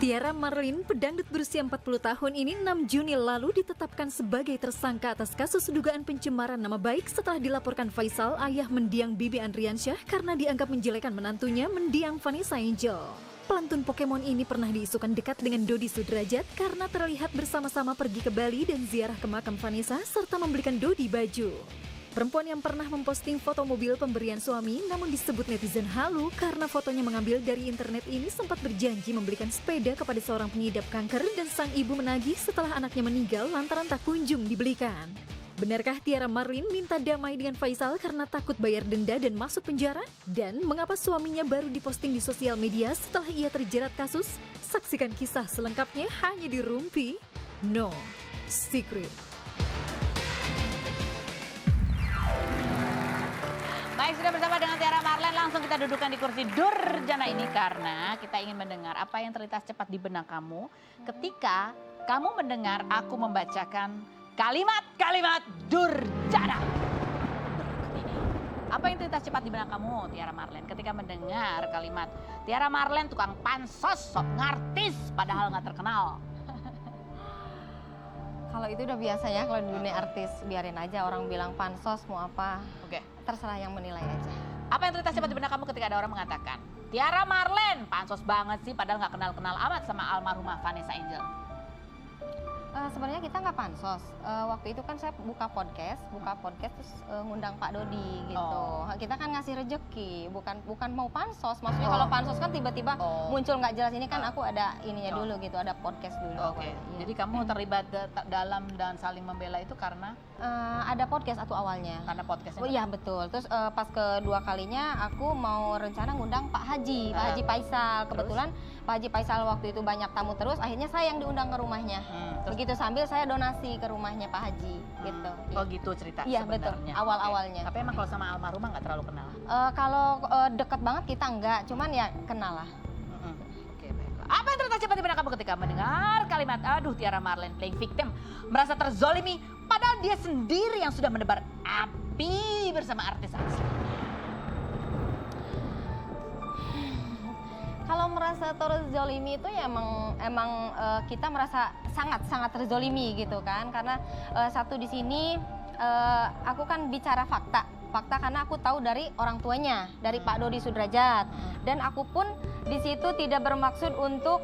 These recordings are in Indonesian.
Tiara Marlin, pedangdut berusia 40 tahun ini 6 Juni lalu ditetapkan sebagai tersangka atas kasus dugaan pencemaran nama baik setelah dilaporkan Faisal, ayah mendiang Bibi Andriansyah, karena dianggap menjelekan menantunya mendiang Vanessa Angel. Pelantun Pokemon ini pernah diisukan dekat dengan Dodi Sudrajat karena terlihat bersama-sama pergi ke Bali dan ziarah ke makam Vanessa serta membelikan Dodi baju. Perempuan yang pernah memposting foto mobil pemberian suami namun disebut netizen halu karena fotonya mengambil dari internet ini sempat berjanji membelikan sepeda kepada seorang pengidap kanker dan sang ibu menagih setelah anaknya meninggal lantaran tak kunjung dibelikan. Benarkah Tiara Marlin minta damai dengan Faisal karena takut bayar denda dan masuk penjara? Dan mengapa suaminya baru diposting di sosial media setelah ia terjerat kasus? Saksikan kisah selengkapnya hanya di Rumpi No Secret. Baik, sudah bersama dengan Tiara Marlin, langsung kita dudukkan di kursi durjana ini karena kita ingin mendengar apa yang terlintas cepat di benak kamu ketika kamu mendengar aku membacakan kalimat-kalimat durjana. Apa yang terlintas cepat di benak kamu, Tiara Marlin, ketika mendengar kalimat Tiara Marlin tukang pansos, sok ngartis, padahal nggak terkenal? Kalau itu udah biasa ya, kalau di dunia artis biarin aja orang bilang pansos mau apa. Oke. Terserah yang menilai aja. Apa yang terlintas cepat di benak kamu ketika ada orang mengatakan Tiara Marlin pansos banget sih padahal nggak kenal-kenal amat sama almarhumah Vanessa Angel? Sebenarnya kita nggak pansos. Waktu itu kan saya buka podcast terus ngundang Pak Dodi gitu. Kita kan ngasih rejeki, bukan mau pansos. Maksudnya kalau pansos kan tiba-tiba muncul nggak jelas. Ini kan aku ada ininya dulu gitu, ada podcast dulu. Oke. Iya. Jadi kamu terlibat dalam dan saling membela itu karena ada podcast atau awalnya. karena podcastnya? Oh iya betul. Terus pas kedua kalinya aku mau rencana ngundang Pak Haji Faisal. Kebetulan Pak Haji Faisal waktu itu banyak tamu terus, akhirnya saya yang diundang ke rumahnya. Begitu sambil saya donasi ke rumahnya Pak Haji gitu. Oh gitu cerita Iya sebenarnya. betul, awal-awalnya. Tapi emang kalau sama almarhumah nggak terlalu kenal? Kalau deket banget kita enggak, cuman ya kenal lah. Oke, baiklah. Apa yang terlintas cepat di benak kamu ketika mendengar kalimat aduh Tiara Marlin playing victim, merasa terzolimi padahal dia sendiri yang sudah menebar api bersama artis asli? Kalau merasa terzolimi itu ya emang kita merasa sangat terzolimi gitu kan, karena satu di sini aku kan bicara fakta karena aku tahu dari orang tuanya, dari Pak Dodi Sudrajat, dan aku pun di situ tidak bermaksud untuk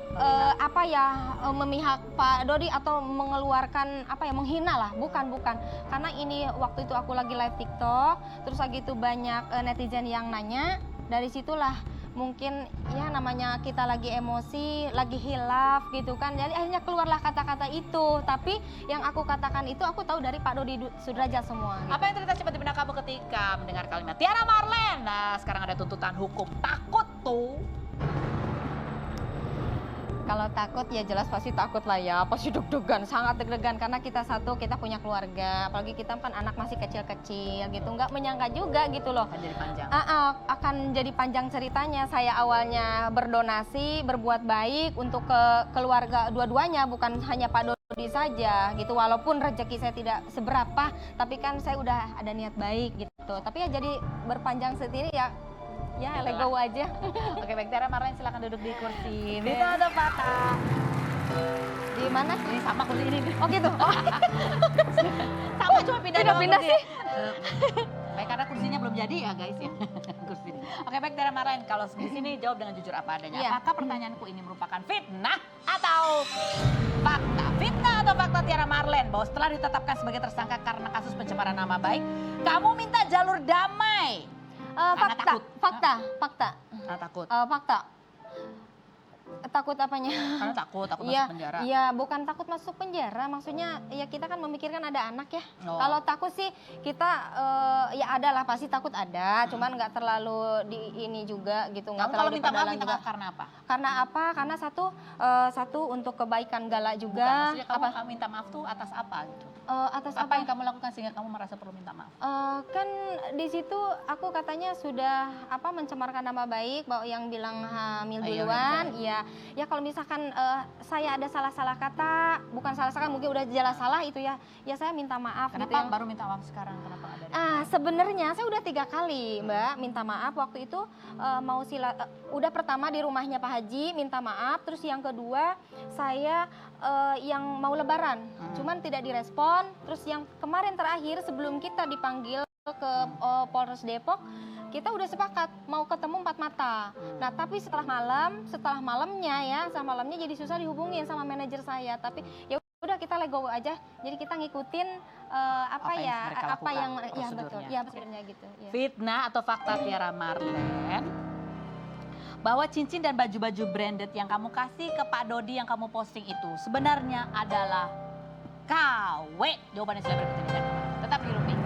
memihak Pak Dodi atau mengeluarkan menghina lah, bukan karena ini waktu itu aku lagi live TikTok, terus lagi itu banyak netizen yang nanya, dari situlah mungkin ya namanya kita lagi emosi, lagi hilaf gitu kan, jadi akhirnya keluarlah kata-kata itu. Tapi yang aku katakan itu aku tahu dari Pak Dodi Sudrajat semua gitu. Apa yang terlintas cepat di benak kamu ketika mendengar kalimat Tiara Marlin? Nah sekarang ada tuntutan hukum, takut tuh? Kalau takut ya jelas pasti takut lah ya, pasti deg-degan, sangat deg-degan karena kita punya keluarga, apalagi kita kan anak masih kecil-kecil gitu, nggak menyangka juga gitu loh. Akan jadi panjang. Akan jadi panjang ceritanya. Saya awalnya berdonasi, berbuat baik untuk ke keluarga dua-duanya, bukan hanya Pak Dodi saja gitu. Walaupun rezeki saya tidak seberapa, tapi kan saya udah ada niat baik gitu. Tapi ya jadi berpanjang seperti ini ya legowo aja. Oke baik, Tiara Marlin silakan duduk di kursi. Itu ada patah. Di mana? Ini sama kursi ini. Oh gitu. Sama cuma pindah Pindah-pindah kursi. sih. Baik karena kursinya belum jadi ya guys ya. Kursi ini. Oke baik Tiara Marlin, kalau di sini jawab dengan jujur apa adanya. Iya. Apakah pertanyaanku ini merupakan fitnah atau fakta? Fitnah atau fakta Tiara Marlin bahwa setelah ditetapkan sebagai tersangka karena kasus pencemaran nama baik, kamu minta jalur damai? Fakta. Karena takut. Fakta. Takut apanya? Karena takut masuk penjara. Iya, bukan takut masuk penjara. Maksudnya ya kita kan memikirkan ada anak ya. Kalau takut sih kita ya ada lah, pasti takut ada. Cuman nggak terlalu di ini juga gitu. Kamu kalau minta maaf karena apa? Karena apa? Karena satu untuk kebaikan Gala juga. Bukan, maksudnya kamu minta maaf tuh atas apa gitu? Atas apa yang kamu lakukan sehingga kamu merasa perlu minta maaf? Kan di situ aku katanya sudah mencemarkan nama baik, bahwa yang bilang hamil duluan, ya ya kalau misalkan saya ada salah-salah kata, bukan salah-salah mungkin udah jelas salah itu ya saya minta maaf. Kenapa gitu ya. baru minta maaf sekarang? Kenapa ada? Sebenarnya saya udah 3 kali Mbak minta maaf waktu itu udah pertama di rumahnya Pak Haji minta maaf, terus yang kedua saya yang mau lebaran, cuman tidak direspon, terus yang kemarin terakhir sebelum kita dipanggil ke Polres Depok, kita udah sepakat mau ketemu 4 mata. Nah tapi setelah malamnya jadi susah dihubungin sama manajer saya, tapi ya udah kita let go aja, jadi kita ngikutin apa yang ya betul ya sebenarnya gitu ya. Fitnah atau fakta Tiara Marlen bahwa cincin dan baju-baju branded yang kamu kasih ke Pak Dodi yang kamu posting itu sebenarnya adalah KW? Jawabannya sudah berikut ini, jangan kemana-mana. Tetap di Rumpi.